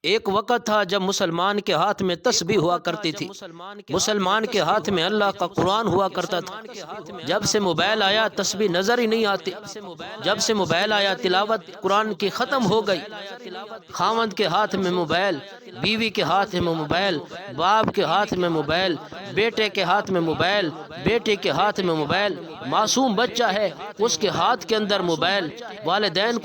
ایک وقت تھا جب مسلمان کے ہاتھ میں تسبیح ہوا کرتی تھی، مسلمان کے ہاتھ میں اللہ کا قرآن ہوا کرتا تھا۔ جب سے موبائل آیا تسبیح نظر ہی نہیں آتی، جب سے موبائل آیا تلاوت قرآن کی ختم ہو گئی۔ خاوند کے ہاتھ میں موبائل، بیوی کے ہاتھ میں موبائل، باپ کے ہاتھ میں موبائل، بیٹے کے ہاتھ میں موبائل، بیٹے کے ہاتھ میں موبائل، معصوم بچہ ہے اس کے ہاتھ کے اندر موبائل۔ والدین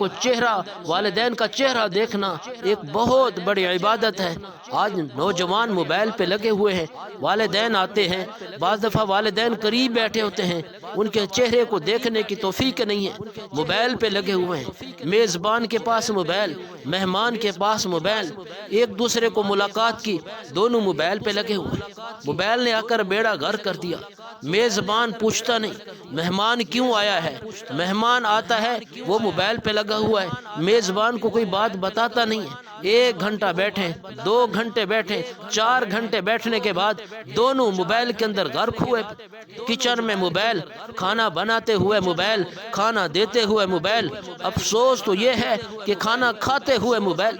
کا چہرہ دیکھنا ایک بہت بڑی عبادت ہے۔ آج نوجوان موبائل پہ لگے ہوئے ہیں، والدین آتے ہیں، بعض دفعہ والدین قریب بیٹھے ہوتے ہیں، ان کے چہرے کو دیکھنے کی توفیق نہیں ہے، موبائل پہ لگے ہوئے ہیں۔ میزبان کے پاس موبائل، مہمان کے پاس موبائل، ایک دوسرے کو ملاقات کی، دونوں موبائل پہ لگے ہوئے ہیں۔ موبائل نے آ کر بیڑا غرق کر دیا۔ میزبان پوچھتا نہیں مہمان کیوں آیا ہے، مہمان آتا ہے وہ موبائل پہ لگا ہوا ہے، میزبان کو کوئی بات بتاتا نہیں ہے۔ 1 گھنٹہ بیٹھے، 2 گھنٹے بیٹھے، 4 گھنٹے بیٹھنے کے بعد دونوں موبائل کے اندر غرق ہوئے۔ کچن میں موبائل، کھانا بناتے ہوئے موبائل، کھانا دیتے ہوئے موبائل۔ افسوس تو یہ ہے کہ کھانا کھاتے ہوئے موبائل،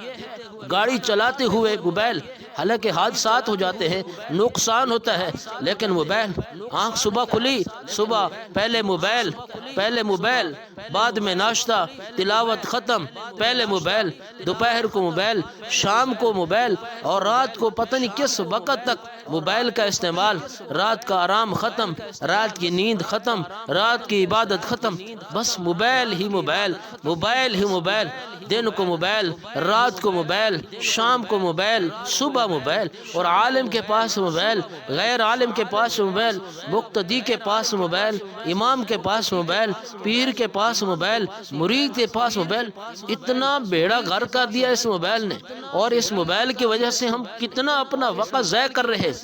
گاڑی چلاتے ہوئے موبائل۔ حالانکہ حادثات ہو جاتے ہیں، نقصان ہوتا ہے، لیکن موبائل، آنکھ صبح کھلی، صبح پہلے موبائل، بعد میں ناشتہ، تلاوت ختم، پہلے موبائل، دوپہر کو موبائل، شام کو موبائل، اور رات کو پتہ نہیں کس وقت تک موبائل کا استعمال۔ رات کا آرام ختم، رات کی نیند ختم، رات کی عبادت ختم، بس موبائل ہی موبائل، موبائل ہی موبائل، دن کو موبائل، رات کو موبائل، شام کو موبائل، صبح موبائل۔ اور عالم کے پاس موبائل، غیر عالم کے پاس موبائل، مقتدی کے پاس موبائل، امام کے پاس موبائل، پیر کے پاس موبائل، مرید کے پاس موبائل۔ اتنا بیڑا غرق کر دیا اس موبائل نے، اور اس موبائل کی وجہ سے ہم کتنا اپنا وقت ضائع کر رہے ہیں۔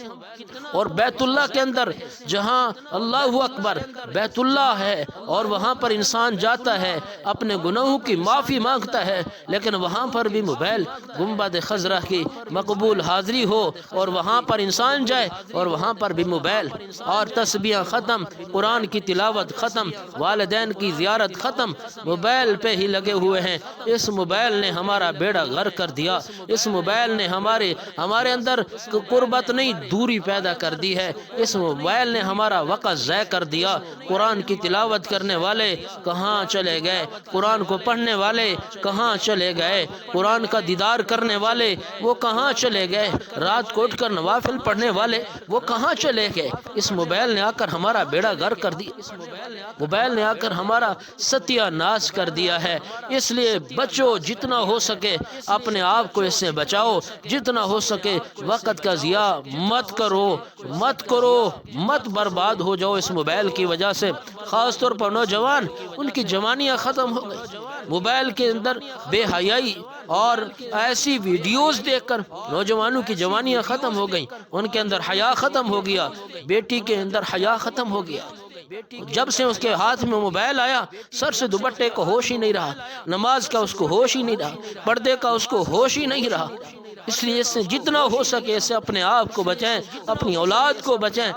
اور بیت اللہ کے اندر جہاں اللہ اکبر بیت اللہ ہے، اور وہاں پر انسان جاتا ہے اپنے گناہوں کی معافی مانگتا ہے، لیکن وہاں پر بھی موبائل، گنبد خضرا کی مقبول حاضری ہو اور وہاں پر انسان جائے اور وہاں پر بھی موبائل، اور تسبیحاں ختم، قرآن کی تلاوت ختم، والدین کی زیارت ختم، موبائل پہ ہی لگے ہوئے ہیں۔ اس موبائل نے ہمارا بیڑا غرق کر دیا۔ اس موبائل نے ہمارے اندر قربت نہیں، دوری پیدا کر دی ہے۔ اس موبائل نے ہمارا وقت ضائع کر دیا۔ قرآن کی تلاوت کرنے والے کہاں چلے گئے، قرآن کو پڑھنے والے کہاں چلے گئے، قرآن کا دیدار کرنے والے وہ کہاں چلے گئے، رات کو اٹھ کر نوافل پڑھنے والے وہ کہاں چلے گئے۔ اس موبائل نے آ کر ہمارا بیڑا غرق کر دیا، موبائل نے آ کر ہمارا ستیہ ناش کر دیا ہے۔ اس لیے بچو، جتنا ہو سکے اپنے آپ کو اس سے بچاؤ، جتنا ہو سکے وقت کا ضیاع مت کرو، مت برباد ہو جاؤ اس موبائل کی وجہ سے۔ خاص طور پر نوجوان، ان کی جوانیاں ختم ہو گئی موبائل کے اندر، بے حیائی اور ایسی ویڈیوز دیکھ کر نوجوانوں کی جوانیاں ختم ہو گئیں، ان کے اندر حیا ختم ہو گیا، بیٹی کے اندر حیا ختم ہو گیا۔ جب سے اس کے ہاتھ میں موبائل آیا، سر سے دوپٹے کو ہوش ہی نہیں رہا، نماز کا اس کو ہوش ہی نہیں رہا، پردے کا اس کو ہوش ہی نہیں رہا۔ اس لیے اس سے جتنا ہو سکے اس سے اپنے آپ کو بچائیں، اپنی اولاد کو بچائیں۔